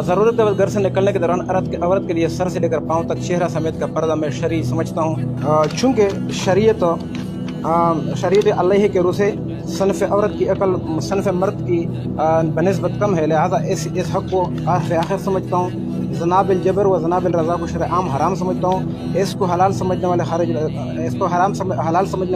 ضرورت کے وقت گھر سے نکلنے کے دوران عورت کے لیے سر سے لے کر پاؤں تک چہرہ سمیت کا پردہ میں شرعی سمجھتا ہوں، چونکہ شریعت اللہ کے روح سے صنف عورت کی عقل صنف مرد کی بنسبت کم ہے، لہذا اس حق کو آخر سمجھتا ہوں۔ جناب الجبر و جناب الرضا کو شرع عام حرام سمجھتا ہوں، اس کو حلال سمجھنے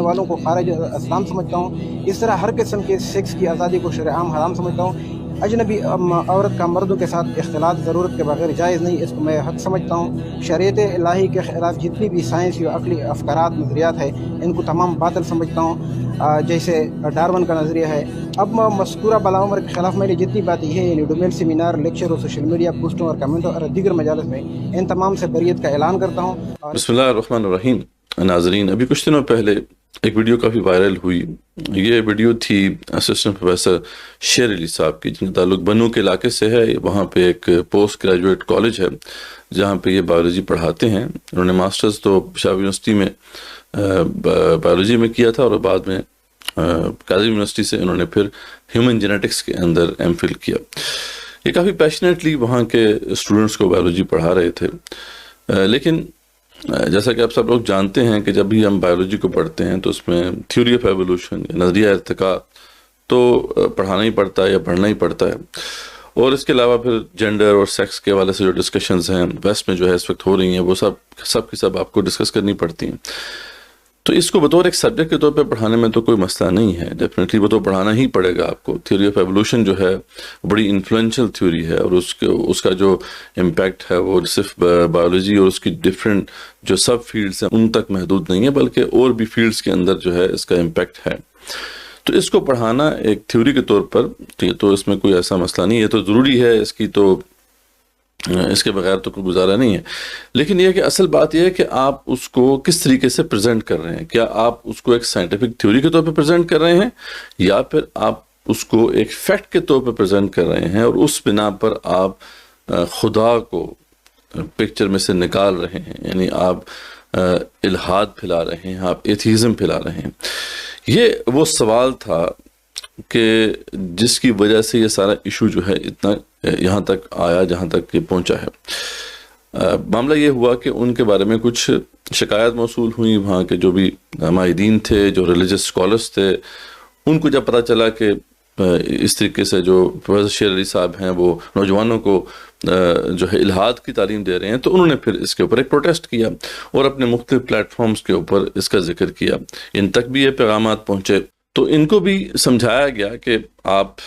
والوں کو خارج اسلام سمجھتا ہوں۔ اس طرح ہر قسم کے سیکس کی آزادی کو شرع عام حرام سمجھتا ہوں۔ اجنبی عورت کا مردوں کے ساتھ اختلاط ضرورت کے بغیر جائز نہیں، اس کو میں حق سمجھتا ہوں۔ شریعت الہی کے خلاف جتنی بھی سائنسی و عقلی افکارات نظریات ہیں ان کو تمام باطل سمجھتا ہوں، جیسے ڈارون کا نظریہ ہے۔ اب مذکورہ بالا عمر کے خلاف میں نے جتنی باتیں ہیں، یعنی ڈومیل سیمینار، لیکچر اور سوشل میڈیا پوسٹوں اور کمنٹوں اور دیگر مجالس میں ان تمام سے بریت کا اعلان کرتا ہوں۔ بسم اللہ الرحمن الرحیم۔ ناظرین، ابھی کچھ دنوں پہلے ایک ویڈیو کافی وائرل ہوئی۔ یہ ویڈیو تھی اسسٹنٹ پروفیسر شیر علی صاحب کی، جن کا تعلق بنو کے علاقے سے ہے۔ وہاں پہ ایک پوسٹ گریجویٹ کالج ہے جہاں پہ یہ بایولوجی پڑھاتے ہیں۔ انہوں نے ماسٹرز تو پشاور یونیورسٹی میں بایولوجی میں کیا تھا، اور بعد میں قائم یونیورسٹی سے انہوں نے پھر ہیومن جینیٹکس کے اندر ایم فل کیا۔ یہ کافی پیشنیٹلی وہاں کے اسٹوڈنٹس کو بایولوجی پڑھا رہے تھے، لیکن جیسا کہ آپ سب لوگ جانتے ہیں کہ جب بھی ہم بایولوجی کو پڑھتے ہیں تو اس میں تھیوری آف ایوولوشن، نظریہ ارتقاء تو پڑھانا ہی پڑتا ہے یا پڑھنا ہی پڑتا ہے، اور اس کے علاوہ پھر جینڈر اور سیکس کے حوالے سے جو ڈسکشنز ہیں ویسٹ میں جو ہے اس وقت ہو رہی ہیں، وہ سب کی سب آپ کو ڈسکس کرنی پڑتی ہیں۔ تو اس کو بطور ایک سبجیکٹ کے طور پہ پڑھانے میں تو کوئی مسئلہ نہیں ہے، ڈیفینیٹلی وہ تو پڑھانا ہی پڑے گا آپ کو۔ تھیوری آف ایوولوشن جو ہے بڑی انفلوئنشل تھیوری ہے، اور اس کا جو امپیکٹ ہے وہ صرف بایولوجی اور اس کی ڈفرینٹ جو سب فیلڈز ہیں ان تک محدود نہیں ہے، بلکہ اور بھی فیلڈز کے اندر جو ہے اس کا امپیکٹ ہے۔ تو اس کو پڑھانا ایک تھیوری کے طور پر تو اس میں کوئی ایسا مسئلہ نہیں ہے، تو ضروری ہے اس کے بغیر تو کوئی گزارا نہیں ہے۔ لیکن یہ کہ اصل بات یہ ہے کہ آپ اس کو کس طریقے سے پریزنٹ کر رہے ہیں۔ کیا آپ اس کو ایک سائنٹیفک تھیوری کے طور پہ پریزنٹ کر رہے ہیں، یا پھر آپ اس کو ایک فیکٹ کے طور پہ پریزنٹ کر رہے ہیں، اور اس بنا پر آپ خدا کو پکچر میں سے نکال رہے ہیں، یعنی آپ الحاد پھیلا رہے ہیں، آپ ایتھیزم پھیلا رہے ہیں۔ یہ وہ سوال تھا کہ جس کی وجہ سے یہ سارا ایشو جو ہے اتنا یہاں تک آیا جہاں تک یہ پہنچا ہے۔ معاملہ یہ ہوا کہ ان کے بارے میں کچھ شکایات موصول ہوئیں، وہاں کے جو بھی مائدین تھے، جو ریلیجس اسکالرس تھے، ان کو جب پتہ چلا کہ اس طریقے سے جو پروفیسر شیر علی صاحب ہیں وہ نوجوانوں کو جو ہے الحاد کی تعلیم دے رہے ہیں، تو انہوں نے پھر اس کے اوپر ایک پروٹیسٹ کیا اور اپنے مختلف پلیٹ فارمز کے اوپر اس کا ذکر کیا۔ ان تک بھی یہ پیغامات پہنچے، تو ان کو بھی سمجھایا گیا کہ آپ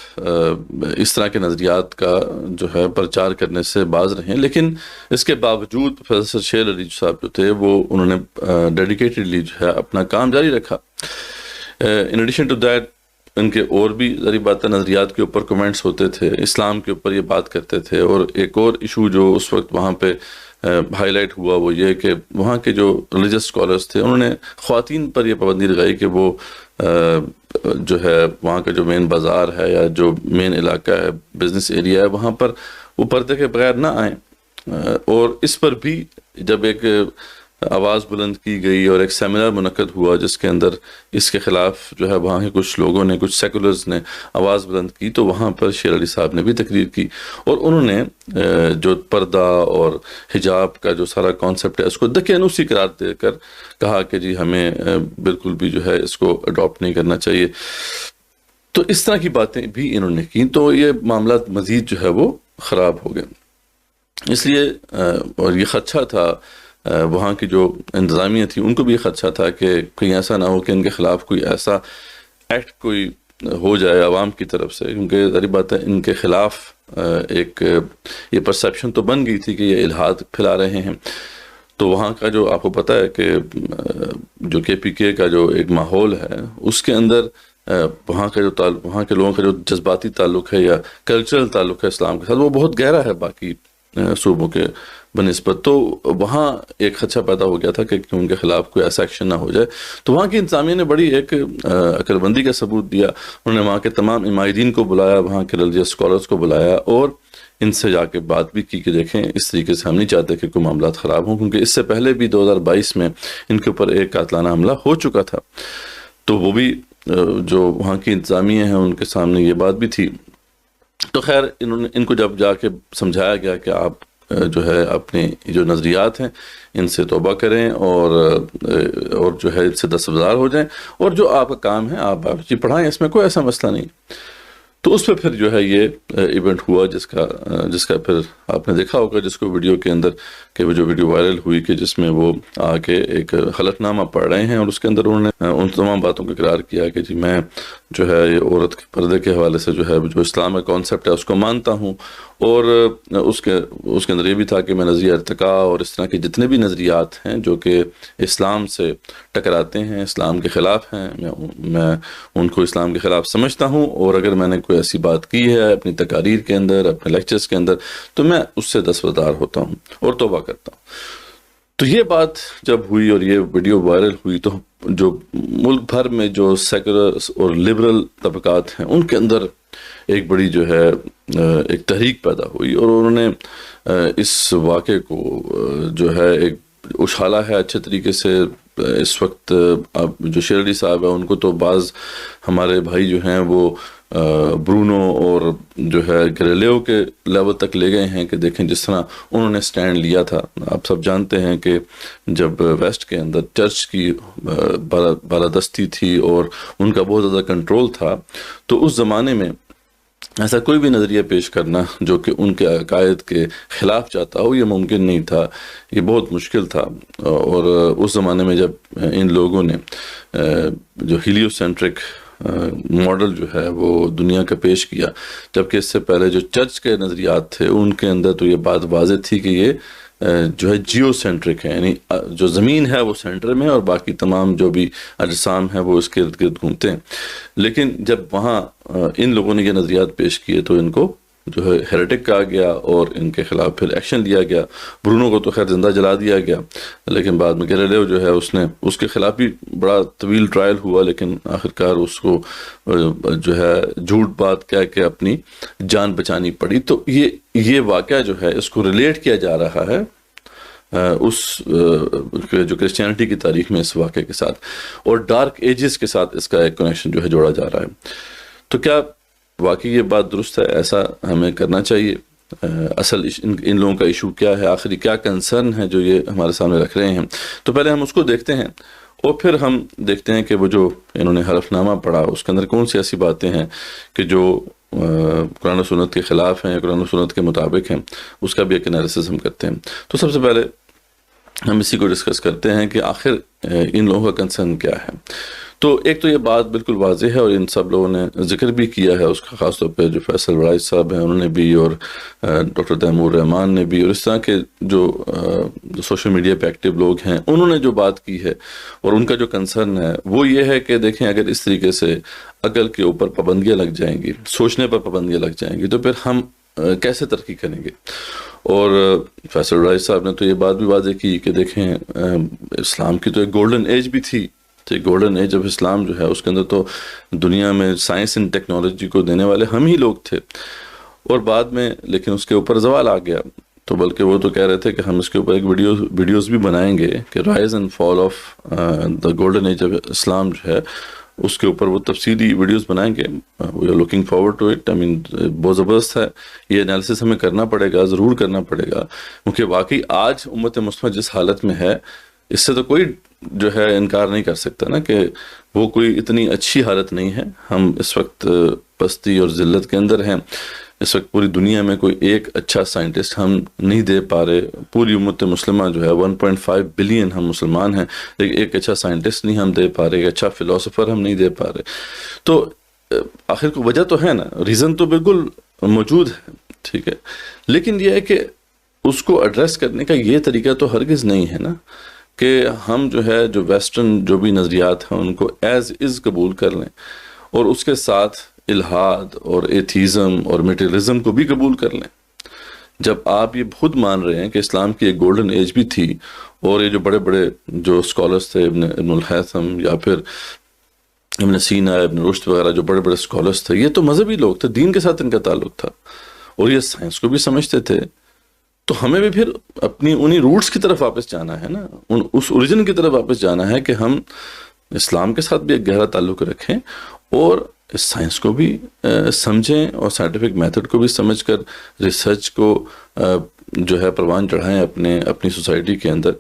اس طرح کے نظریات کا جو ہے پرچار کرنے سے باز رہیں، لیکن اس کے باوجود پروفیسر شیر علی صاحب جو تھے وہ انہوں نے ڈیڈیکیٹڈلی جو ہے اپنا کام جاری رکھا۔ ان ایڈیشن ٹو دیٹ ان کے اور بھی ذری بات نظریات کے اوپر کمنٹس ہوتے تھے، اسلام کے اوپر یہ بات کرتے تھے، اور ایک اور ایشو جو اس وقت وہاں پہ ہائی لائٹ ہوا وہ یہ کہ وہاں کے جو ریلیجس اسکالرس تھے انہوں نے خواتین پر یہ پابندی لگائی کہ وہ جو ہے وہاں کا جو مین بازار ہے یا جو مین علاقہ ہے، بزنس ایریا ہے، وہاں پر وہ پردے کے بغیر نہ آئیں۔ اور اس پر بھی جب ایک آواز بلند کی گئی اور ایک سیمینار منعقد ہوا جس کے اندر اس کے خلاف جو ہے وہاں کے کچھ لوگوں نے، کچھ سیکولرز نے آواز بلند کی، تو وہاں پر شیر علی صاحب نے بھی تقریر کی، اور انہوں نے جو پردہ اور حجاب کا جو سارا کانسیپٹ ہے اس کو دقیانوسی قرار دے کر کہا کہ جی ہمیں بالکل بھی جو ہے اس کو اڈاپٹ نہیں کرنا چاہیے۔ تو اس طرح کی باتیں بھی انہوں نے کی، تو یہ معاملات مزید جو ہے وہ خراب ہو گئے۔ اس لیے اور یہ خدشہ تھا وہاں کی جو انتظامیہ تھی، ان کو بھی یہ خدشہ تھا کہ کہیں ایسا نہ ہو کہ ان کے خلاف کوئی ایسا ایکٹ کوئی ہو جائے عوام کی طرف سے، کیونکہ ظاہر بات ہے ان کے خلاف ایک یہ پرسیپشن تو بن گئی تھی کہ یہ الحاد پھیلا رہے ہیں۔ تو وہاں کا جو آپ کو پتہ ہے کہ جو KPK کا جو ایک ماحول ہے اس کے اندر وہاں کے لوگوں کا جو جذباتی تعلق ہے یا کلچرل تعلق ہے اسلام کے ساتھ، وہ بہت گہرا ہے باقی صوبوں کے بنسبت۔ تو وہاں ایک خدشہ پیدا ہو گیا تھا کہ ان کے خلاف کوئی ایسا ایکشن نہ ہو جائے۔ تو وہاں کی انتظامیہ نے بڑی ایک عقل بندی کا ثبوت دیا، انہوں نے وہاں کے تمام عمائدین کو بلایا، وہاں کے ریلیجس اسکالرس کو بلایا، اور ان سے جا کے بات بھی کی کہ دیکھیں اس طریقے سے ہم نہیں چاہتے کہ کوئی معاملات خراب ہوں، کیونکہ اس سے پہلے بھی 2022 میں ان کے اوپر ایک قاتلانہ حملہ ہو چکا تھا۔ تو وہ بھی جو وہاں کی انتظامیہ ہیں ان کے سامنے یہ بات بھی تھی تو خیر ان کو جب جا کے سمجھایا گیا کہ آپ جو ہے اپنے جو نظریات ہیں ان سے توبہ کریں اور جو ہے ان سے دستبردار ہو جائیں، اور جو آپ کا کام ہے آپ بایولوجی پڑھائیں، اس میں کوئی ایسا مسئلہ نہیں۔ تو اس پہ پھر جو ہے یہ ایونٹ ہوا جس کا پھر آپ نے دیکھا ہوگا، جس کو ویڈیو کے اندر کہ وہ جو ویڈیو وائرل ہوئی کہ جس میں وہ آ کے ایک حلف نامہ پڑھ رہے ہیں، اور اس کے اندر انہوں نے ان تمام باتوں کا اقرار کیا کہ جی میں جو ہے یہ عورت کے پردے کے حوالے سے جو ہے جو اسلام کا کانسیپٹ ہے اس کو مانتا ہوں، اور اس کے اندر یہ بھی تھا کہ میں نظریہ ارتقاء اور اس طرح کے جتنے بھی نظریات ہیں جو کہ اسلام سے ٹکراتے ہیں، اسلام کے خلاف ہیں، میں ان کو اسلام کے خلاف سمجھتا ہوں، اور اگر میں نے کوئی ایسی بات کی ہے اپنی تقاریر کے اندر، اپنے لیکچرز کے اندر، تو میں اس سے دستبردار ہوتا ہوں اور توبہ کرتا ہوں۔ تو یہ بات جب ہوئی اور یہ ویڈیو وائرل ہوئی تو جو ملک بھر میں جو سیکولر اور لبرل طبقات ہیں ان کے اندر ایک بڑی جو ہے ایک تحریک پیدا ہوئی، اور انہوں نے اس واقعے کو جو ہے ایک اچھالا ہے اچھے طریقے سے۔ اس وقت اب جو شیر علی صاحب ہیں ان کو تو بعض ہمارے بھائی جو ہیں وہ برونو اور جو ہے گریلیو کے لیول تک لے گئے ہیں کہ دیکھیں جس طرح انہوں نے سٹینڈ لیا تھا۔ آپ سب جانتے ہیں کہ جب ویسٹ کے اندر چرچ کی بالادستی تھی اور ان کا بہت زیادہ کنٹرول تھا، تو اس زمانے میں ایسا کوئی بھی نظریہ پیش کرنا جو کہ ان کے عقائد کے خلاف جاتا ہو یہ ممکن نہیں تھا، یہ بہت مشکل تھا۔ اور اس زمانے میں جب ان لوگوں نے جو ہیلیو سینٹرک ماڈل جو ہے وہ دنیا کا پیش کیا، جبکہ اس سے پہلے جو چرچ کے نظریات تھے ان کے اندر تو یہ بات واضح تھی کہ یہ جو ہے جیو سینٹرک ہے، یعنی جو زمین ہے وہ سینٹر میں اور باقی تمام جو بھی اجسام ہیں وہ اس کے ارد گرد گھومتے ہیں۔ لیکن جب وہاں ان لوگوں نے یہ نظریات پیش کیے تو ان کو جو ہے ہیریٹک کہا گیا اور ان کے خلاف پھر ایکشن لیا گیا۔ برونو کو تو خیر زندہ جلا دیا گیا، لیکن بعد میں گیلیلیو جو ہے اس کے خلاف بھی بڑا طویل ٹرائل ہوا، لیکن آخرکار اس کو جو ہے جھوٹ بات کہہ کے اپنی جان بچانی پڑی۔ تو یہ واقعہ جو ہے اس کو ریلیٹ کیا جا رہا ہے اس جو کرسچینٹی کی تاریخ میں اس واقعے کے ساتھ، اور ڈارک ایجز کے ساتھ اس کا ایک کنیکشن جو ہے جوڑا جا رہا ہے۔ تو کیا واقعی یہ بات درست ہے؟ ایسا ہمیں کرنا چاہیے؟ اصل ان لوگوں کا ایشو کیا ہے؟ آخری کیا کنسرن ہے جو یہ ہمارے سامنے رکھ رہے ہیں؟ تو پہلے ہم اس کو دیکھتے ہیں اور پھر ہم دیکھتے ہیں کہ وہ جو انہوں نے حلف نامہ پڑھا اس کے اندر کون سی ایسی باتیں ہیں کہ جو قرآن و سنت کے خلاف ہیں یا قرآن و سنت کے مطابق ہیں، اس کا بھی ایک انالیسس ہم کرتے ہیں۔ تو سب سے پہلے ہم اسی کو ڈسکس کرتے ہیں کہ آخر ان لوگوں کا کنسرن کیا ہے۔ تو ایک تو یہ بات بالکل واضح ہے اور ان سب لوگوں نے ذکر بھی کیا ہے اس کا، خاص طور پہ جو فیصل وڑائچ صاحب ہیں انہوں نے بھی، اور ڈاکٹر تیمور رحمان نے بھی، اور اس طرح کے جو سوشل میڈیا پہ ایکٹیو لوگ ہیں انہوں نے جو بات کی ہے، اور ان کا جو کنسرن ہے وہ یہ ہے کہ دیکھیں اگر اس طریقے سے عقل کے اوپر پابندیاں لگ جائیں گی، سوچنے پر پابندیاں لگ جائیں گی، تو پھر ہم کیسے ترقی کریں گے۔ اور فیصل وڑائچ صاحب نے تو یہ بات بھی واضح کی کہ دیکھیں اسلام کی تو ایک گولڈن ایج بھی تھی، گولڈن ایج آف اسلام جو ہے اس کے اندر تو دنیا میں سائنس اینڈ ٹیکنالوجی کو دینے والے ہم ہی لوگ تھے، اور بعد میں لیکن اس کے اوپر زوال آ گیا۔ تو بلکہ وہ تو کہہ رہے تھے کہ ہم اس کے اوپر ایک ویڈیوز بھی بنائیں گے کہ rise and fall of the golden age of Islam جو ہے اس کے اوپر وہ تفصیلی ویڈیوز بنائیں گے۔ We are looking forward to it. بہت زبردست ہے یہ انالیسس، ہمیں کرنا پڑے گا، ضرور کرنا پڑے گا، کیونکہ واقعی آج امت مسلمہ جس حالت میں ہے اس سے تو کوئی جو ہے انکار نہیں کر سکتا نا کہ وہ کوئی اتنی اچھی حالت نہیں ہے۔ ہم اس وقت پستی اور ذلت کے اندر ہیں۔ اس وقت پوری دنیا میں کوئی ایک اچھا سائنٹسٹ ہم نہیں دے پا رہے، پوری امت مسلمہ جو ہے 1.5 بلین ہم مسلمان ہیں، لیکن ایک اچھا سائنٹسٹ نہیں ہم دے پا رہے، ایک اچھا فلاسفر ہم نہیں دے پا رہے۔ تو آخر کو وجہ تو ہے نا، ریزن تو بالکل موجود ہے، ٹھیک ہے، لیکن یہ ہے کہ اس کو ایڈریس کرنے کا یہ طریقہ تو ہرگز نہیں ہے نا کہ ہم جو ہے جو ویسٹرن جو بھی نظریات ہیں ان کو ایز از قبول کر لیں اور اس کے ساتھ الہاد اور ایتھیزم اور میٹیریلزم کو بھی قبول کر لیں۔ جب آپ یہ خود مان رہے ہیں کہ اسلام کی ایک گولڈن ایج بھی تھی، اور یہ جو بڑے بڑے جو اسکالرس تھے ابن الحیثم یا پھر ابن سینا، ابن رشد وغیرہ جو بڑے بڑے اسکالرس تھے، یہ تو مذہبی لوگ تھے، دین کے ساتھ ان کا تعلق تھا اور یہ سائنس کو بھی سمجھتے تھے۔ تو ہمیں بھی پھر اپنی انہی روٹس کی طرف واپس جانا ہے نا، اس اوریجن کی طرف واپس جانا ہے کہ ہم اسلام کے ساتھ بھی ایک گہرا تعلق رکھیں اور اس سائنس کو بھی سمجھیں اور سائنٹیفک میتھڈ کو بھی سمجھ کر ریسرچ کو جو ہے پروان چڑھائیں اپنی سوسائٹی کے اندر.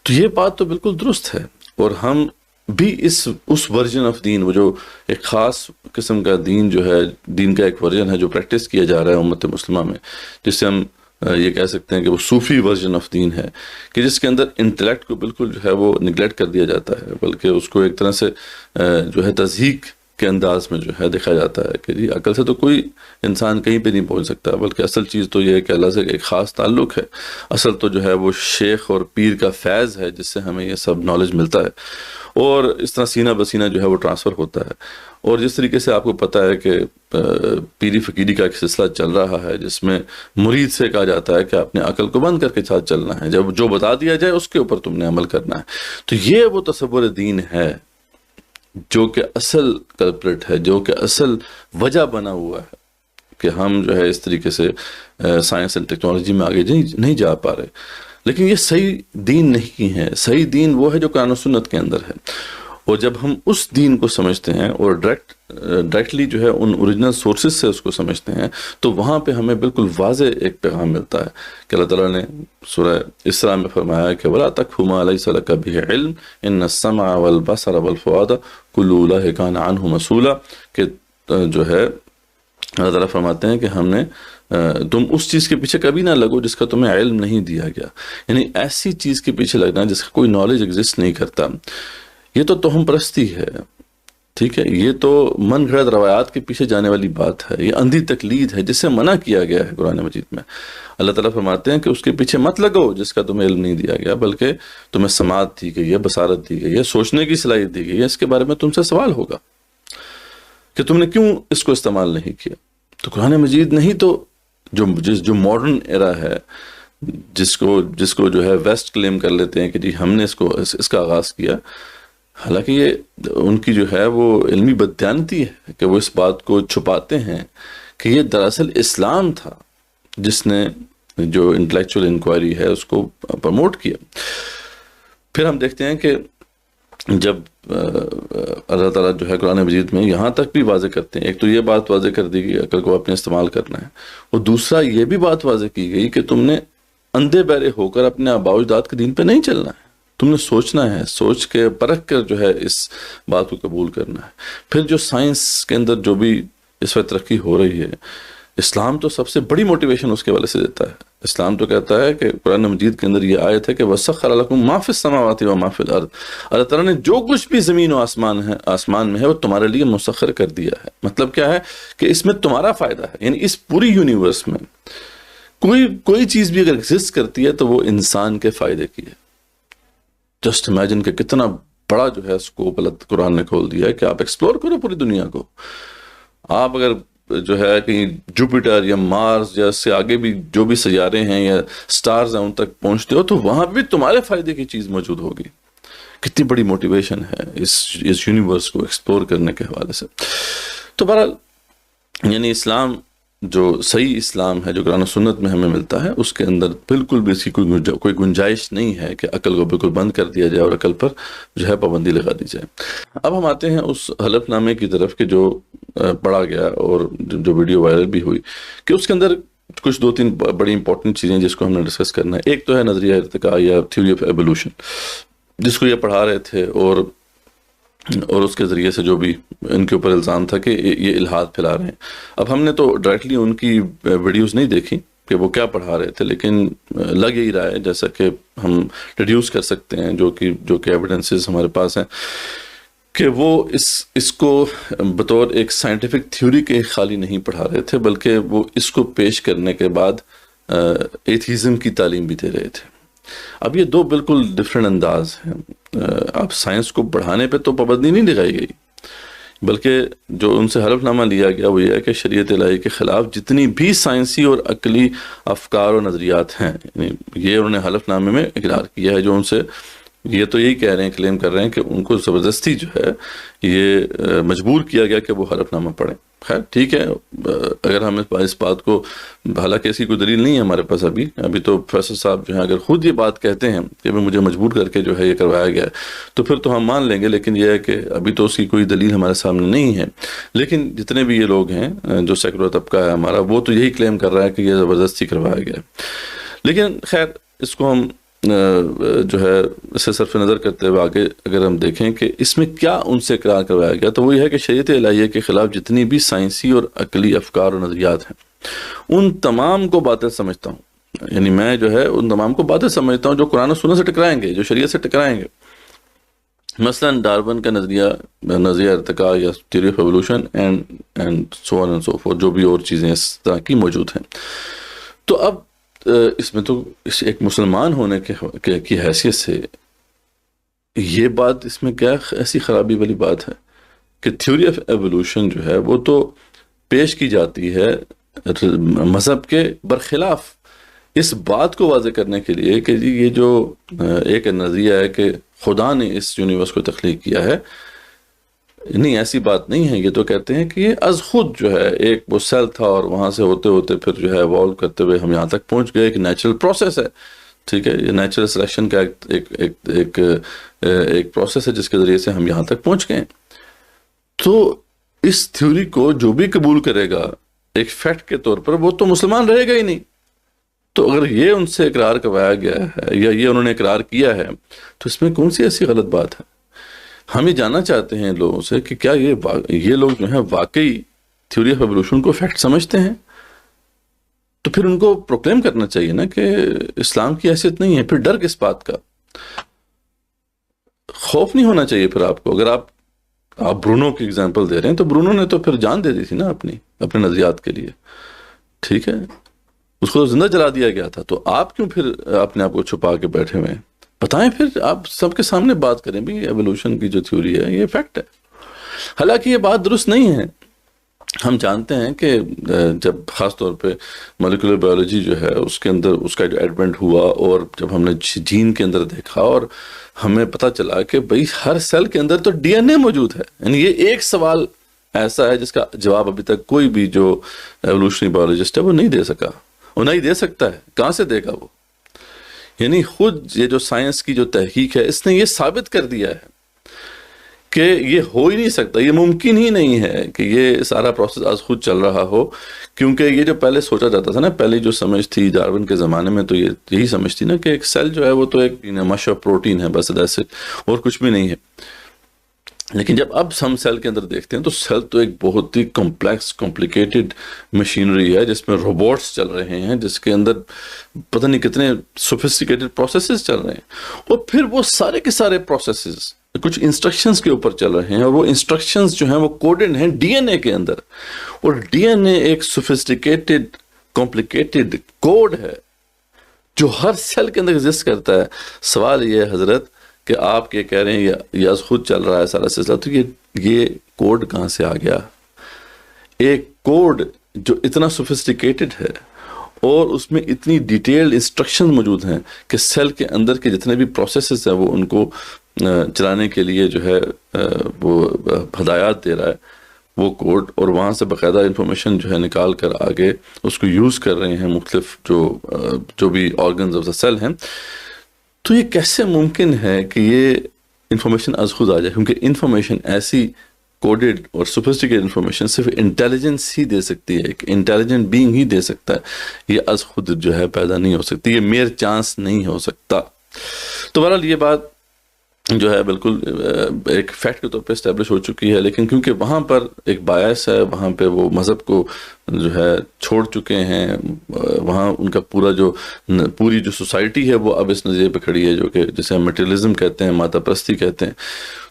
تو یہ بات تو بالکل درست ہے. اور ہم بھی اس ورژن آف دین، وہ جو ایک خاص قسم کا دین جو ہے، دین کا ایک ورژن ہے جو پریکٹس کیا جا رہا ہے امت مسلمہ میں، جس سے ہم یہ کہہ سکتے ہیں کہ وہ صوفی ورژن آف دین ہے، کہ جس کے اندر انٹلیکٹ کو بالکل جو ہے وہ نگلیکٹ کر دیا جاتا ہے، بلکہ اس کو ایک طرح سے جو ہے تضحیک کے انداز میں جو ہے دیکھا جاتا ہے کہ جی عقل سے تو کوئی انسان کہیں پہ نہیں پہنچ سکتا، بلکہ اصل چیز تو یہ ہے کہ اللہ سے ایک خاص تعلق ہے. اصل تو جو ہے وہ شیخ اور پیر کا فیض ہے جس سے ہمیں یہ سب نالج ملتا ہے، اور اس طرح سینہ بسینہ جو ہے وہ ٹرانسفر ہوتا ہے. اور جس طریقے سے آپ کو پتہ ہے کہ پیری فقیری کا ایک سلسلہ چل رہا ہے جس میں مرید سے کہا جاتا ہے کہ اپنے عقل کو بند کر کے ساتھ چلنا ہے، جب جو بتا دیا جائے اس کے اوپر تم نے عمل کرنا ہے. تو یہ وہ تصور دین ہے جو کہ اصل کلپریٹ ہے، جو کہ اصل وجہ بنا ہوا ہے کہ ہم جو ہے اس طریقے سے سائنس اینڈ ٹیکنالوجی میں آگے نہیں جا پا رہے. لیکن یہ صحیح دین نہیں ہے. صحیح دین وہ ہے جو قرآن و سنت کے اندر ہے. اور جب ہم اس دین کو سمجھتے ہیں اور ڈائریکٹلی جو ہے ان اوریجنل سورسز سے اس کو سمجھتے ہیں، تو وہاں پہ ہمیں بالکل واضح ایک پیغام ملتا ہے کہ اللہ تعالیٰ نے سورہ اسراء میں فرمایا کہ وَلَا تَقْفُ مَا لَيْسَ لَكَ بِهِ عِلْمٌ إِنَّ السَّمْعَ وَالْبَصَرَ وَالْفُؤَادَ كُلُّ أُولَٰئِكَ كَانَ عَنْهُ مَسْئُولًا، کہ جو ہے اللہ تعالیٰ فرماتے ہیں کہ ہم نے تم اس چیز کے پیچھے کبھی نہ لگو جس کا تمہیں علم نہیں دیا گیا. یعنی ایسی چیز کے پیچھے لگنا جس کا کوئی نالج ایگزسٹ نہیں کرتا، یہ تو توہم پرستی ہے. ٹھیک ہے، یہ تو من گھڑت روایات کے پیچھے جانے والی بات ہے، یہ اندھی تقلید ہے جس سے منع کیا گیا ہے قرآن مجید میں. اللہ تعالیٰ فرماتے ہیں کہ اس کے پیچھے مت لگو جس کا تمہیں علم نہیں دیا گیا، بلکہ تمہیں سماعت دی گئی ہے، بصارت دی گئی ہے، سوچنے کی صلاحیت دی گئی ہے. اس کے بارے میں تم سے سوال ہوگا کہ تم نے کیوں اس کو استعمال نہیں کیا. تو قرآن مجید نہیں تو جو ماڈرن ایرا ہے، جس کو جو ہے ویسٹ کلیم کر لیتے ہیں کہ جی ہم نے اس کا آغاز کیا، حالانکہ یہ ان کی جو ہے وہ علمی بددیانتی ہے کہ وہ اس بات کو چھپاتے ہیں کہ یہ دراصل اسلام تھا جس نے جو انٹلیکچوئل انکوائری ہے اس کو پروموٹ کیا. پھر ہم دیکھتے ہیں کہ جب اللہ تعالیٰ جو ہے قرآن مجید میں یہاں تک بھی واضح کرتے ہیں، ایک تو یہ بات واضح کر دی گئی عقل کو اپنے استعمال کرنا ہے، اور دوسرا یہ بھی بات واضح کی گئی کہ تم نے اندھے بہرے ہو کر اپنے آباء و اجداد کے دین پہ نہیں چلنا ہے، تم نے سوچنا ہے، سوچ کے پرکھ کر جو ہے اس بات کو قبول کرنا ہے. پھر جو سائنس کے اندر جو بھی اس وقت ترقی ہو رہی ہے، اسلام تو سب سے بڑی موٹیویشن اس کے والے سے دیتا ہے. اسلام تو کہتا ہے کہ قرآن مجید کے اندر یہ آیت ہے کہ وَسَخَّرَ لَكُم مَا فِي السَّمَاوَاتِ وَمَا فِي الْأَرْضِ، اللہ تعالیٰ نے جو کچھ بھی زمین و آسمان میں ہے وہ تمہارے لیے مسخر کر دیا ہے. مطلب کیا ہے کہ اس میں تمہارا فائدہ ہے. یعنی اس پوری یونیورس میں کوئی چیز بھی اگر ایگزسٹ کرتی ہے تو وہ انسان کے فائدے کی ہے. جسٹ امیجن کہ کتنا بڑا جو ہے اسکوپ اللہ قرآن نے کھول دیا ہے کہ آپ ایکسپلور کرو پوری دنیا کو. آپ اگر جو ہے کہیں جوپیٹر یا مارس یا اس سے آگے بھی جو بھی سیارے ہیں یا سٹارز ہیں ان تک پہنچتے ہو تو وہاں بھی تمہارے فائدے کی چیز موجود ہوگی. کتنی بڑی موٹیویشن ہے اس یونیورس کو ایکسپلور کرنے کے حوالے سے. تو بہرحال یعنی اسلام جو صحیح اسلام ہے جو قرآن و سنت میں ہمیں ملتا ہے اس کے اندر بالکل بھی اس کی کوئی گنجائش نہیں ہے کہ عقل کو بالکل بند کر دیا جائے اور عقل پر جو ہے پابندی لگا دی جائے. اب ہم آتے ہیں اس حلف نامے کی طرف کہ جو پڑھا گیا اور جو ویڈیو وائرل بھی ہوئی، کہ اس کے اندر کچھ 2-3 بڑی امپورٹنٹ چیزیں جس کو ہم نے ڈسکس کرنا ہے. ایک تو ہے نظریہ ارتقاء یا تھیوری آف ایوولوشن، جس کو یہ پڑھا رہے تھے اور اس کے ذریعے سے جو بھی ان کے اوپر الزام تھا کہ یہ الحاد پھیلا رہے ہیں. اب ہم نے تو ڈائریکٹلی ان کی ویڈیوز نہیں دیکھی کہ وہ کیا پڑھا رہے تھے، لیکن لگ یہی رہا ہے جیسا کہ ہم ڈیڈیوس کر سکتے ہیں جو کہ ایویڈنسز ہمارے پاس ہیں کہ وہ اس کو بطور ایک سائنٹیفک تھیوری کے خالی نہیں پڑھا رہے تھے، بلکہ وہ اس کو پیش کرنے کے بعد ایتھیزم کی تعلیم بھی دے رہے تھے. اب یہ دو بالکل ڈفرینٹ انداز ہیں. اب سائنس کو بڑھانے پہ تو پابندی نہیں لگائی گئی، بلکہ جو ان سے حلف نامہ لیا گیا وہ یہ ہے کہ شریعت الہی کے خلاف جتنی بھی سائنسی اور عقلی افکار و نظریات ہیں، یعنی یہ انہوں نے حلف نامے میں اقرار کیا ہے. جو ان سے یہ تو یہی کہہ رہے ہیں، کلیم کر رہے ہیں کہ ان کو زبردستی جو ہے یہ مجبور کیا گیا کہ وہ حلف نامہ پڑھیں. خیر ٹھیک ہے، اگر ہم اس بات کو، حالانکہ ایسی کوئی دلیل نہیں ہے ہمارے پاس ابھی تو پروفیسر صاحب جو ہیں اگر خود یہ بات کہتے ہیں کہ مجھے مجبور کر کے جو ہے یہ کروایا گیا ہے تو پھر تو ہم مان لیں گے، لیکن یہ ہے کہ ابھی تو اس کی کوئی دلیل ہمارے سامنے نہیں ہے. لیکن جتنے بھی یہ لوگ ہیں جو سیکولر طبقہ ہے ہمارا، وہ تو یہی کلیم کر رہا ہے کہ یہ زبردستی کروایا گیا ہے. لیکن خیر اس کو ہم جو ہے اسے صرف نظر کرتے ہوئے آگے اگر ہم دیکھیں کہ اس میں کیا ان سے اقرار کروایا گیا، تو وہ یہ ہے کہ شریعت الہیہ کے خلاف جتنی بھی سائنسی اور عقلی افکار اور نظریات ہیں ان تمام کو باطل سمجھتا ہوں. یعنی میں جو ہے ان تمام کو باطل سمجھتا ہوں جو قرآن و سنت سے ٹکرائیں گے، جو شریعت سے ٹکرائیں گے. مثلا ڈارون کا نظریہ ارتقاء یا theory of evolution and so on and so forth, جو بھی اور چیزیں اس طرح کی موجود ہیں. تو اب اس میں تو ایک مسلمان ہونے کی حیثیت سے یہ بات، اس میں کیا ایسی خرابی والی بات ہے کہ تھیوری آف ایوولوشن جو ہے وہ تو پیش کی جاتی ہے مذہب کے برخلاف، اس بات کو واضح کرنے کے لیے کہ یہ جو ایک نظریہ ہے کہ خدا نے اس یونیورس کو تخلیق کیا ہے. نہیں، ایسی بات نہیں ہے. یہ تو کہتے ہیں کہ یہ از خود جو ہے ایک وہ سیل تھا اور وہاں سے ہوتے ہوتے پھر جو ہے ایوالو کرتے ہوئے ہم یہاں تک پہنچ گئے. ایک نیچرل پروسیس ہے، ٹھیک ہے، یہ نیچرل سلیکشن کا ایک پروسیس ہے جس کے ذریعے سے ہم یہاں تک پہنچ گئے. تو اس تھیوری کو جو بھی قبول کرے گا ایک فیکٹ کے طور پر، وہ تو مسلمان رہے گا ہی نہیں. تو اگر یہ ان سے اقرار کروایا گیا ہے یا یہ انہوں نے اقرار کیا ہے تو اس میں کون سی ایسی غلط بات ہے؟ ہم یہ جاننا چاہتے ہیں لوگوں سے کہ کیا یہ لوگ جو ہیں واقعی تھیوری آف ایوولوشن کو فیکٹ سمجھتے ہیں؟ تو پھر ان کو پروکلیم کرنا چاہیے نا کہ اسلام کی حیثیت نہیں ہے. پھر ڈر کس بات کا؟ خوف نہیں ہونا چاہیے پھر آپ کو. اگر آپ برونو کی اگزامپل دے رہے ہیں تو برونو نے تو پھر جان دے دی تھی نا اپنے نظریات کے لیے، ٹھیک ہے، اس کو زندہ جلا دیا گیا تھا. تو آپ کیوں پھر اپنے آپ کو چھپا کے بیٹھے ہوئے ہیں؟ بتائیں، پھر آپ سب کے سامنے بات کریں بھی ایوولوشن کی جو تھیوری ہے یہ فیکٹ ہے. حالانکہ یہ بات درست نہیں ہے. ہم جانتے ہیں کہ جب خاص طور پہ مولیکولر بائیولوجی جو ہے اس کے اندر اس کا جو ایڈوینٹ ہوا، اور جب ہم نے جین کے اندر دیکھا اور ہمیں پتہ چلا کہ بھئی ہر سیل کے اندر تو ڈی این اے موجود ہے. یعنی یہ ایک سوال ایسا ہے جس کا جواب ابھی تک کوئی بھی جو ایوولوشنری بائیولوجسٹ ہے وہ نہیں دے سکا، وہ نہیں دے سکتا ہے. کہاں سے دے گا وہ؟ یعنی خود یہ جو سائنس کی جو تحقیق ہے اس نے یہ ثابت کر دیا ہے کہ یہ ہو ہی نہیں سکتا، یہ ممکن ہی نہیں ہے کہ یہ سارا پروسیس از خود چل رہا ہو. کیونکہ یہ جو پہلے سوچا جاتا تھا نا، پہلے جو سمجھ تھی ڈارون کے زمانے میں، تو یہی سمجھ تھی نا کہ ایک سیل جو ہے وہ تو ایک مش آف پروٹین ہے بس، ایسے اور کچھ بھی نہیں ہے. لیکن جب اب ہم سیل کے اندر دیکھتے ہیں تو سیل تو ایک بہت ہی کمپلیکیٹڈ مشینری ہے جس میں روبوٹس چل رہے ہیں، جس کے اندر پتہ نہیں کتنے سوفسٹیکیٹڈ پروسیسز چل رہے ہیں. اور پھر وہ سارے کے سارے پروسیسز کچھ انسٹرکشنز کے اوپر چل رہے ہیں، اور وہ انسٹرکشنز جو ہیں وہ کوڈڈ ہیں ڈی این اے کے اندر. اور ڈی این اے ایک سوفسٹیکیٹڈ کمپلیکیٹڈ کوڈ ہے جو ہر سیل کے اندر ایگزسٹ کرتا ہے. سوال یہ ہے حضرت کہ آپ یہ کہہ رہے ہیں یا خود چل رہا ہے سارا سلسلہ، تو یہ کوڈ کہاں سے آ گیا؟ ایک کوڈ جو اتنا سوفسٹیکیٹڈ ہے اور اس میں اتنی ڈیٹیلڈ انسٹرکشن موجود ہیں کہ سیل کے اندر کے جتنے بھی پروسیسز ہیں وہ ان کو چلانے کے لیے جو ہے وہ ہدایات دے رہا ہے وہ کوڈ، اور وہاں سے باقاعدہ انفارمیشن جو ہے نکال کر آگے اس کو یوز کر رہے ہیں مختلف جو بھی آرگنز آف دا سیل ہیں. تو یہ کیسے ممکن ہے کہ یہ انفارمیشن از خود آ جائے؟ کیونکہ انفارمیشن ایسی کوڈڈ اور سوفسٹیکیٹڈ انفارمیشن صرف انٹیلیجنس ہی دے سکتی ہے، ایک انٹیلیجنٹ بینگ ہی دے سکتا ہے. یہ از خود جو ہے پیدا نہیں ہو سکتی، یہ میئر چانس نہیں ہو سکتا. تو بہرحال یہ بات جو ہے بالکل ایک فیکٹ کے طور پہ اسٹیبلش ہو چکی ہے. لیکن کیونکہ وہاں پر ایک بایس ہے، وہاں پہ وہ مذہب کو جو ہے چھوڑ چکے ہیں، وہاں ان کا پوری جو سوسائٹی ہے وہ اب اس نظریے پہ کھڑی ہے جو کہ جسے ہم میٹریلزم کہتے ہیں، ماتا پرستی کہتے ہیں.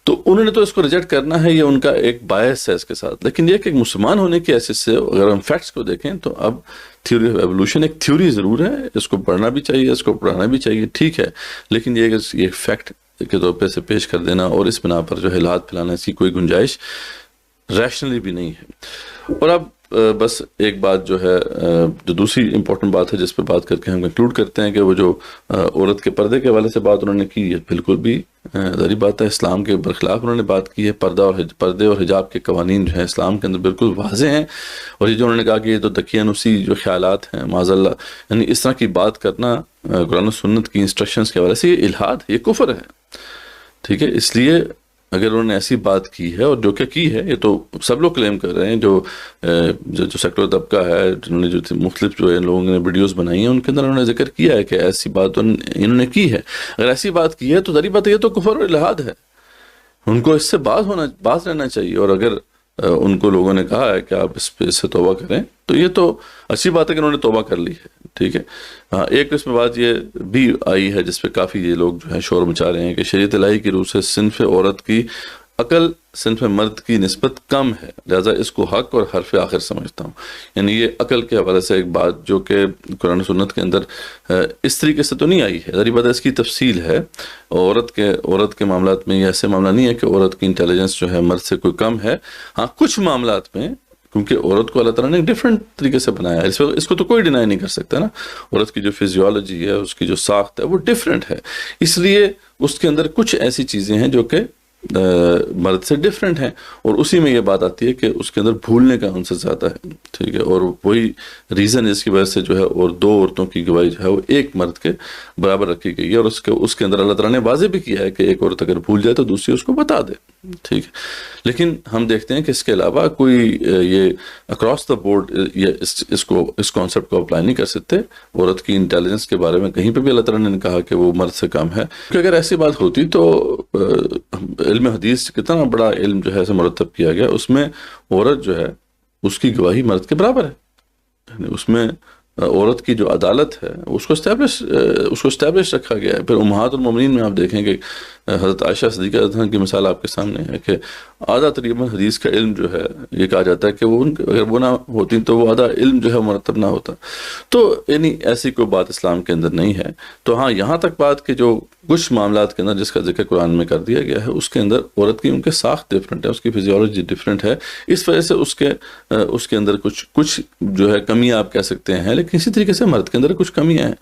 تو انہوں نے تو اس کو ریجیکٹ کرنا ہے، یہ ان کا ایک بایس ہے اس کے ساتھ. لیکن یہ کہ ایک مسلمان ہونے کی حیثیت سے اگر ہم فیکٹس کو دیکھیں تو اب تھیوری آف ایوولوشن ایک تھیوری ضرور ہے، اس کو پڑھنا بھی چاہیے، اس کو پڑھانا بھی چاہیے، ٹھیک ہے. لیکن یہ فیکٹ کے طور پہ سے پیش کر دینا اور اس بنا پر جو ہے ہلات پھیلانا، اس کی کوئی گنجائش ریشنلی بھی نہیں ہے. اور اب بس ایک بات جو ہے جو دوسری امپورٹنٹ بات ہے جس پہ بات کر کے ہم کنکلوڈ کرتے ہیں کہ وہ جو عورت کے پردے کے حوالے سے بات انہوں نے کی ہے بالکل بھی ظاہری بات ہے اسلام کے برخلاف انہوں نے بات کی ہے. پردے اور حجاب کے قوانین جو ہیں اسلام کے اندر بالکل واضح ہیں. اور یہ جو انہوں نے کہا کہ یہ تو دقیانوسی جو خیالات ہیں معاذ اللہ, یعنی اس طرح کی بات کرنا قرآن و سنت کی انسٹرکشنز کے حوالے سے یہ الحاد ہے, یہ کفر ہے. ٹھیک ہے, اس لیے اگر انہوں نے ایسی بات کی ہے اور جو کہ کی ہے, یہ تو سب لوگ کلیم کر رہے ہیں جو سیکولر طبقہ ہے جنہوں نے جو مختلف جو ان لوگوں نے ویڈیوز بنائی ہیں ان کے اندر انہوں نے ذکر کیا ہے کہ ایسی بات انہوں نے کی ہے. اگر ایسی بات کی ہے تو ظاہری بات ہے یہ تو کفر اور الحاد ہے, ان کو اس سے باز رہنا چاہیے. اور اگر ان کو لوگوں نے کہا ہے کہ آپ اس سے توبہ کریں تو یہ تو اچھی بات ہے کہ انہوں نے توبہ کر لی ہے. ٹھیک ہے, ہاں ایک اس میں بات یہ بھی آئی ہے جس پہ کافی یہ لوگ جو ہے شور مچا رہے ہیں کہ شریعت الہی کی روح سے صنف عورت کی عقل صنف مرد کی نسبت کم ہے, لہذا اس کو حق اور حرف آخر سمجھتا ہوں. یعنی یہ عقل کے حوالے سے ایک بات جو کہ قرآن و سنت کے اندر اس طریقے سے تو نہیں آئی ہے. ظاہری بات ہے اس کی تفصیل ہے. عورت کے معاملات میں یہ ایسے معاملہ نہیں ہے کہ عورت کی انٹیلیجنس جو ہے مرد سے کوئی کم ہے. ہاں کچھ معاملات میں کیونکہ عورت کو اللہ تعالیٰ نے ڈفرینٹ طریقے سے بنایا ہے, اس کو تو کوئی ڈینائی نہیں کر سکتا نا. عورت کی جو فزیولوجی ہے, اس کی جو ساخت ہے وہ ڈفرینٹ ہے, اس لیے اس کے اندر کچھ ایسی چیزیں ہیں جو کہ مرد سے ڈفرینٹ ہیں. اور اسی میں یہ بات آتی ہے کہ اس کے اندر بھولنے کا ان سے زیادہ ہے. ٹھیک ہے, اور وہی ریزن ہے اس کی وجہ سے جو ہے اور دو عورتوں کی گواہی جو ہے وہ ایک مرد کے برابر رکھی گئی ہے. اور اس کے اندر اللہ تعالیٰ نے واضح بھی کیا ہے کہ ایک عورت اگر بھول جائے تو دوسری اس کو بتا دے. ٹھیک ہے, لیکن ہم دیکھتے ہیں کہ اس کے علاوہ کوئی یہ اکراس دا بورڈ اس کانسیپٹ کو اپلائی نہیں کر سکتے. عورت کی انٹیلیجنس کے بارے میں کہیں پہ بھی اللہ تعالیٰ نے کہا کہ وہ مرد سے کم ہے. کیونکہ اگر ایسی بات ہوتی تو علم حدیث کتنا بڑا علم جو ہے اسے مرتب کیا گیا, اس میں عورت جو ہے اس کی گواہی مرد کے برابر ہے. یعنی اس میں عورت کی جو عدالت ہے اس کو اسٹیبلش رکھا گیا ہے. پھر امہات المومنین میں آپ دیکھیں کہ حضرت عائشہ صدیقہ رضی اللہ عنہا کی مثال آپ کے سامنے ہے کہ آدھا تقریباً حدیث کا علم جو ہے یہ کہا جاتا ہے کہ وہ اگر وہ نہ ہوتی تو وہ آدھا علم جو ہے مرتب نہ ہوتا. تو یعنی ایسی کوئی بات اسلام کے اندر نہیں ہے. تو ہاں یہاں تک بات کہ جو کچھ معاملات کے اندر جس کا ذکر قرآن میں کر دیا گیا ہے اس کے اندر عورت کی ان کے ساخت ڈفرینٹ ہے, اس کی فزیولوجی ڈفرینٹ ہے, اس وجہ سے اس کے اندر کچھ جو ہے کمیاں آپ کہہ سکتے ہیں. لیکن اسی طریقے سے مرد کے اندر کچھ کمیاں ہیں.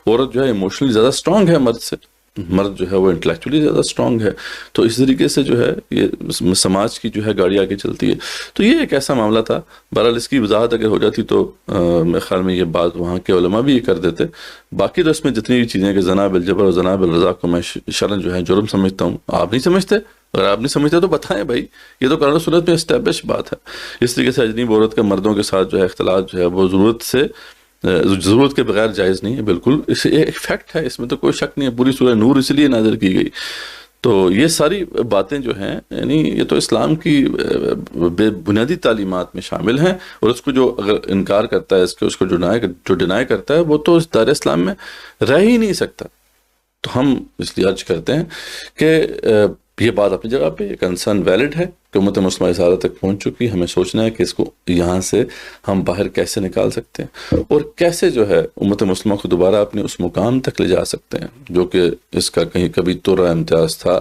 عورت جو ہے ایموشنلی زیادہ اسٹرانگ ہے مرد سے, مرد جو ہے وہ انٹلیکچولی زیادہ اسٹرانگ ہے. تو اس طریقے سے جو ہے یہ سماج کی جو ہے گاڑی آگے چلتی ہے. تو یہ ایک ایسا معاملہ تھا. بہرحال اس کی وضاحت اگر ہو جاتی تو میرے خیال میں یہ بات وہاں کے علماء بھی یہ کر دیتے. باقی تو اس میں جتنی بھی چیزیں کہ زنا بالجبر اور زنا بالرضا کو میں شرعاً جو ہے جرم سمجھتا ہوں. آپ نہیں سمجھتے؟ اگر آپ نہیں سمجھتے تو بتائیں بھائی, یہ تو قرآن و سنت میں اسٹیبلش بات ہے. اس طریقے سے اجنبی عورت کا مردوں کے ساتھ جو ہے اختلاط جو ہے وہ ضرورت کے بغیر جائز نہیں ہے. بالکل اس ایک فیکٹ ہے, اس میں تو کوئی شک نہیں ہے. پوری سورہ نور اس لیے نازل کی گئی. تو یہ ساری باتیں جو ہیں یعنی یہ تو اسلام کی بے بنیادی تعلیمات میں شامل ہیں. اور اس کو جو اگر انکار کرتا ہے اس کو جو ڈینائی کرتا ہے وہ تو اس دائرہ اسلام میں رہ ہی نہیں سکتا. تو ہم اس لیے عرض کرتے ہیں کہ یہ بات اپنی جگہ پہ کنسرن ویلڈ ہے کہ امت مسلمہ اس حالت تک پہنچ چکی. ہمیں سوچنا ہے کہ اس کو یہاں سے ہم باہر کیسے نکال سکتے ہیں اور کیسے جو ہے امت مسلمہ کو دوبارہ اپنے اس مقام تک لے جا سکتے ہیں جو کہ اس کا کبھی تو امتیاز تھا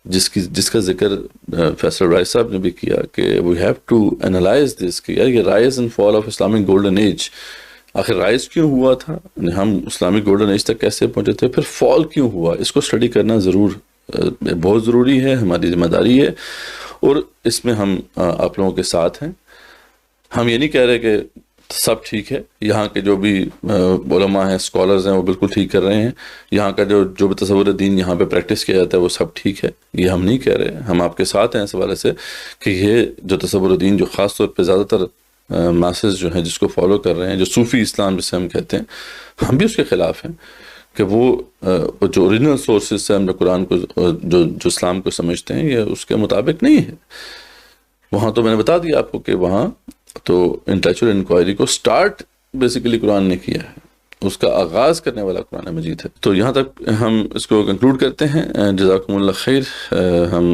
جس کا ذکر فیصل رائے صاحب نے بھی کیا کہ we have to analyse this کہ یار یہ rise and fall of Islamic golden age آخر رائز کیوں ہوا تھا, ہم اسلامک گولڈن ایج تک کیسے پہنچے تھے, پھر فال کیوں ہوا, اس کو اسٹڈی کرنا بہت ضروری ہے, ہماری ذمہ داری ہے. اور اس میں ہم آپ لوگوں کے ساتھ ہیں. ہم یہ نہیں کہہ رہے کہ سب ٹھیک ہے, یہاں کے جو بھی علماء ہیں اسکالرز ہیں وہ بالکل ٹھیک کر رہے ہیں, یہاں کا جو بھی تصور دین یہاں پہ پریکٹس کیا جاتا ہے وہ سب ٹھیک ہے, یہ ہم نہیں کہہ رہے. ہم آپ کے ساتھ ہیں اس حوالے سے کہ یہ جو تصور دین جو خاص طور پہ زیادہ تر ماسز جو ہیں جس کو فالو کر رہے ہیں, جو صوفی اسلام جسے ہم کہتے ہیں, ہم بھی اس کے خلاف ہیں کہ وہ جو اوریجنل سورسز سے ہم جو قرآن کو جو اسلام کو سمجھتے ہیں یہ اس کے مطابق نہیں ہے. وہاں تو میں نے بتا دیا آپ کو کہ وہاں تو انٹلیکچوئل انکوائری کو سٹارٹ بیسیکلی قرآن نے کیا ہے, اس کا آغاز کرنے والا قرآن مجید ہے. تو یہاں تک ہم اس کو کنکلوڈ کرتے ہیں. جزاکم اللہ خیر. ہم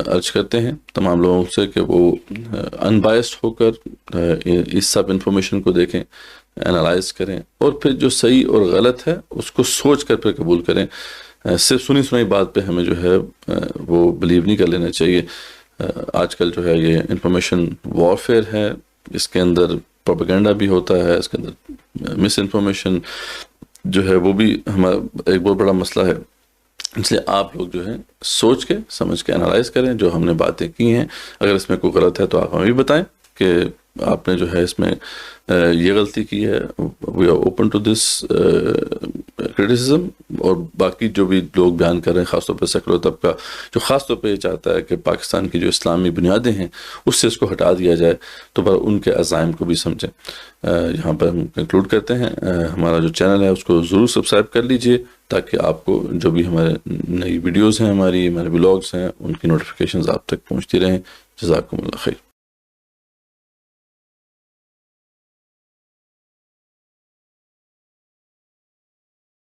عرض کرتے ہیں تمام لوگوں سے کہ وہ انبائسڈ ہو کر اس سب انفارمیشن کو دیکھیں, انالائز کریں اور پھر جو صحیح اور غلط ہے اس کو سوچ کر پھر قبول کریں. صرف سنی سنائی بات پہ ہمیں جو ہے وہ بلیو نہیں کر لینا چاہیے. آج کل جو ہے یہ انفارمیشن وارفیئر ہے, اس کے اندر پروپیگنڈا بھی ہوتا ہے، اس کے اندر مس انفارمیشن جو ہے وہ بھی ہمارا ایک بہت بڑا مسئلہ ہے. اس لیے آپ لوگ جو ہے سوچ کے سمجھ کے انالائز کریں جو ہم نے باتیں کی ہیں. اگر اس میں کوئی غلط ہے تو آپ ہمیں بھی بتائیں کہ آپ نے جو ہے اس میں یہ غلطی کی ہے. We are open to this criticism. اور باقی جو بھی لوگ بیان کر رہے ہیں خاص طور پہ سیکولر طبقہ جو خاص طور پہ یہ چاہتا ہے کہ پاکستان کی جو اسلامی بنیادیں ہیں اس سے اس کو ہٹا دیا جائے، تو پر ان کے عزائم کو بھی سمجھیں. یہاں پر ہم کنکلوڈ کرتے ہیں. ہمارا جو چینل ہے اس کو ضرور سبسکرائب کر لیجئے تاکہ آپ کو جو بھی ہمارے نئی ویڈیوز ہیں ہمارے بلاگز ہیں ان کی نوٹیفیکیشنز آپ تک پہنچتی رہیں. جزاکم اللہ خیر.